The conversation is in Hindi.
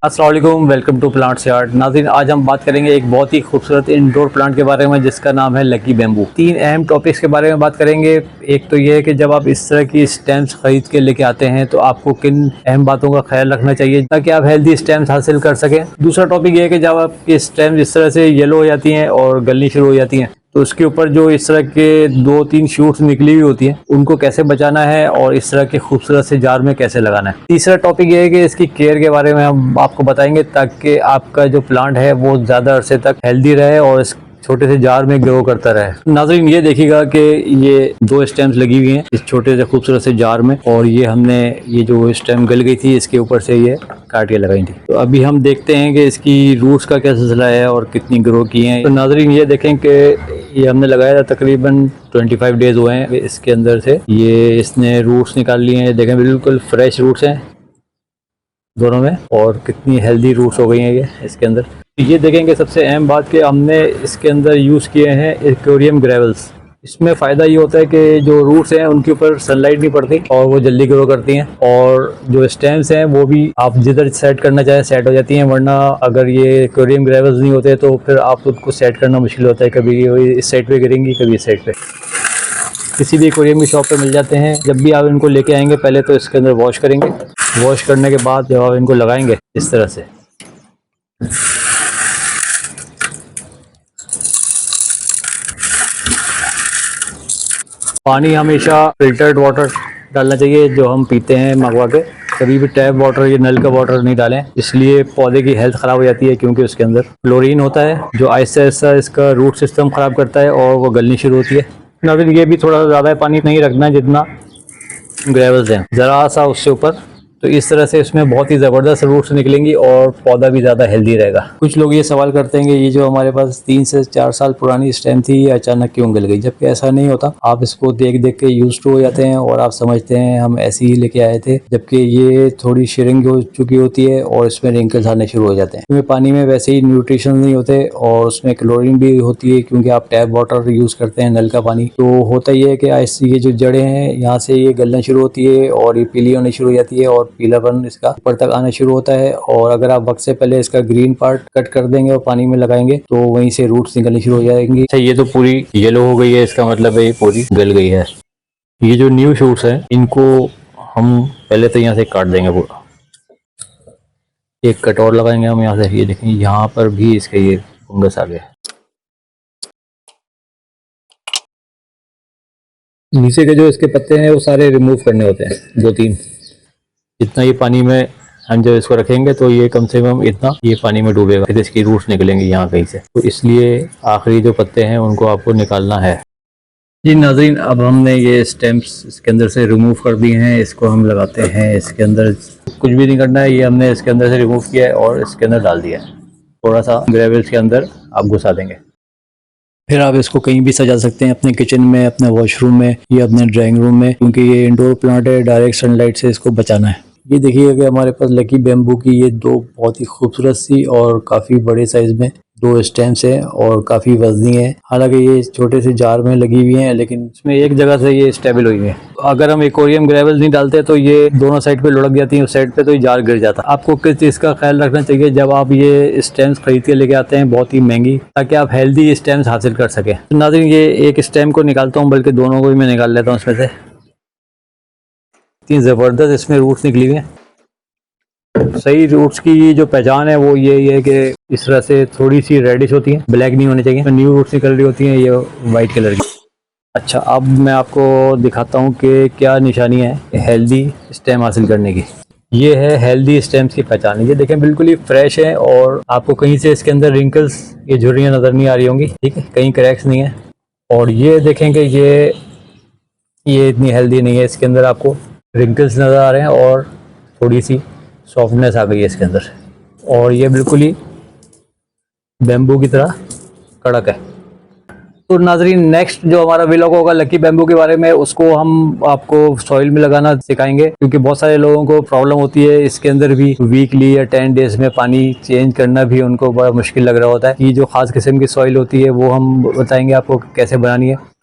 अस्सलाम वालेकुम, वेलकम टू प्लांट्स यार्ड। नाज़रीन, आज हम बात करेंगे एक बहुत ही खूबसूरत इंडोर प्लांट के बारे में जिसका नाम है लकी बैम्बू। 3 अहम टॉपिक्स के बारे में बात करेंगे। एक तो ये है कि जब आप इस तरह की स्टेम्स खरीद के लेके आते हैं तो आपको किन अहम बातों का ख्याल रखना चाहिए ताकि आप हेल्दी स्टेम्स हासिल कर सकें। दूसरा टॉपिक ये है कि जब आपकी स्टेम्स इस तरह से येलो हो जाती हैं और गलनी शुरू हो जाती हैं तो उसके ऊपर जो इस तरह के 2-3 शूट्स निकली हुई होती हैं उनको कैसे बचाना है और इस तरह के खूबसूरत से जार में कैसे लगाना है। तीसरा टॉपिक ये है कि इसकी केयर के बारे में हम आपको बताएंगे ताकि आपका जो प्लांट है वो ज़्यादा अरसे तक हेल्दी रहे और इस छोटे से जार में ग्रो करता रहे। नाज़रीन, ये देखिएगा कि ये 2 स्टेम्स लगी हुई हैं इस छोटे से खूबसूरत से जार में और ये हमने ये जो स्टेम गल गई थी इसके ऊपर से ये काट के लगाई थी। तो अभी हम देखते हैं कि इसकी रूट्स का क्या सिलसिला है और कितनी ग्रो की हैं। तो नाज़रीन, ये देखें कि ये हमने लगाया था तकरीबन 25 डेज हुए हैं। इसके अंदर से ये इसने रूट्स निकाल लिए हैं। देखें बिल्कुल फ्रेश रूट्स हैं दोनों में और कितनी हेल्दी रूट्स हो गई हैं ये इसके अंदर। ये देखेंगे सबसे अहम बात कि हमने इसके अंदर यूज़ किए हैं एक्वेरियम ग्रेवल्स। इसमें फ़ायदा ये होता है कि जो रूट्स हैं उनके ऊपर सनलाइट नहीं पड़ती और वो जल्दी ग्रो करती हैं और जो स्टेम्स हैं वो भी आप जिधर सेट करना चाहें सेट हो जाती हैं। वरना अगर ये एक्वेरियम ग्रेवल्स नहीं होते तो फिर आप उनको सेट करना मुश्किल होता है। कभी इस साइड पे गिरेंगी, कभी इस साइड पे। किसी भी एक्वेरियम की शॉप पे मिल जाते हैं। जब भी आप इनको लेके आएंगे पहले तो इसके अंदर वॉश करेंगे। वॉश करने के बाद जब आप इनको लगाएंगे इस तरह से पानी हमेशा फिल्टर्ड वाटर डालना चाहिए जो हम पीते हैं मंगवा के। कभी भी टैप वाटर या नल का वाटर नहीं डालें, इसलिए पौधे की हेल्थ ख़राब हो जाती है क्योंकि उसके अंदर क्लोरीन होता है जो आहिस्ता आहिस्ता इसका रूट सिस्टम ख़राब करता है और वो गलनी शुरू होती है। नाज़रीन, ये भी थोड़ा ज़्यादा पानी नहीं रखना है जितना ग्रेवल्स हैं, ज़रा सा उससे ऊपर। तो इस तरह से इसमें बहुत ही ज़बरदस्त रूट्स निकलेंगी और पौधा भी ज़्यादा हेल्दी रहेगा। कुछ लोग ये सवाल करते हैं कि ये जो हमारे पास 3 से 4 साल पुरानी स्टेम थी ये अचानक क्यों गल गई, जबकि ऐसा नहीं होता। आप इसको देख देख के यूज टू हो जाते हैं और आप समझते हैं हम ऐसे ही लेके आए थे, जबकि ये थोड़ी श्रिंक हो चुकी होती है और इसमें रिंकल्स आने शुरू हो जाते हैं क्योंकि पानी में वैसे ही न्यूट्रिशन नहीं होते और उसमें क्लोरीन भी होती है क्योंकि आप टैप वाटर यूज़ करते हैं, नल का पानी। तो होता ये है कि ये जो जड़ें हैं यहाँ से ये गलना शुरू होती है और ये पीली होनी शुरू हो जाती है और पीलापन इसका ऊपर तक आना शुरू होता है। और अगर आप वक्त से पहले इसका ग्रीन पार्ट कट कर देंगे और पानी में लगाएंगे तो वहीं से रूट्स निकलनी शुरू हो जाएंगी। अच्छा, ये तो पूरी येलो हो गई है, इसका मतलब है ये पूरी गल गई है। ये जो न्यू शूट्स हैं इनको हम पहले तो यहाँ से काट देंगे पूरा। एक कट और लगाएंगे हम यहाँ से। ये देखें यहाँ पर भी इसके ये फंगस आ गया। नीचे के जो इसके पत्ते हैं वो सारे रिमूव करने होते हैं, 2-3। इतना ये पानी में हम जब इसको रखेंगे तो ये कम से कम इतना ये पानी में डूबेगा, फिर इसकी रूट्स निकलेंगी यहाँ कहीं से। तो इसलिए आखिरी जो पत्ते हैं उनको आपको निकालना है। जी नाज़रीन, अब हमने ये स्टेम्स इसके अंदर से रिमूव कर दिए हैं। इसको हम लगाते हैं इसके अंदर। कुछ भी नहीं करना है, ये हमने इसके अंदर से रिमूव किया है और इसके अंदर डाल दिया है। थोड़ा सा ग्रेवल्स के अंदर आप घुसा देंगे। फिर आप इसको कहीं भी सजा सकते हैं, अपने किचन में, अपने वॉशरूम में या अपने ड्राइंग रूम में, क्योंकि ये इंडोर प्लांट है। डायरेक्ट सनलाइट से इसको बचाना है। ये देखिए कि हमारे पास लकी बैम्बू की ये 2 बहुत ही खूबसूरत सी और काफ़ी बड़े साइज़ में 2 स्टेम्स हैं और काफ़ी वजनी है। हालांकि ये छोटे से जार में लगी हुई हैं लेकिन इसमें एक जगह से ये स्टेबल हुई है। अगर हम एक्वेरियम ग्रेवल्स नहीं डालते तो ये दोनों साइड पे लुढ़क जाती हैं, उस साइड पे तो ये जार गिर जाता। आपको किस चीज़ का ख्याल रखना चाहिए जब आप ये स्टेम्स खरीद के लेके आते हैं बहुत ही महंगी, ताकि आप हेल्दी स्टेम्स हासिल कर सकें। तो नाज़रीन, ये एक स्टेम को निकालता हूँ, बल्कि दोनों को भी मैं निकाल लेता हूँ इसमें से। इतनी ज़बरदस्त इसमें रूट्स निकली हुई हैं। सही रूट्स की जो पहचान है वो ये है कि इस तरह से थोड़ी सी रेडिश होती है, ब्लैक नहीं होनी चाहिए। न्यू रूट्स निकल रही होती हैं ये वाइट कलर की। अच्छा, अब मैं आपको दिखाता हूँ कि क्या निशानी है हेल्दी स्टेम हासिल करने की। ये है हेल्दी स्टेम्स की पहचान। ये देखें बिल्कुल ही फ्रेश है और आपको कहीं से इसके अंदर रिंकल्स ये झुर्रियाँ नज़र नहीं आ रही होंगी, ठीक है, कहीं क्रैक्स नहीं है। और ये देखें कि ये इतनी हेल्दी नहीं है, इसके अंदर आपको रिंकल्स नज़र आ रहे हैं और थोड़ी सी सॉफ्टनेस आ गई है इसके अंदर। और ये बिल्कुल ही बैम्बू की तरह कड़क है। तो नाजरीन, नेक्स्ट जो हमारा व्लॉग होगा लकी बैम्बू के बारे में, उसको हम आपको सॉइल में लगाना सिखाएंगे क्योंकि बहुत सारे लोगों को प्रॉब्लम होती है इसके अंदर भी। वीकली या 10 डेज में पानी चेंज करना भी उनको बड़ा मुश्किल लग रहा होता है। ये जो खास किस्म की सॉइल होती है वो हम बताएंगे आपको कैसे बनानी है।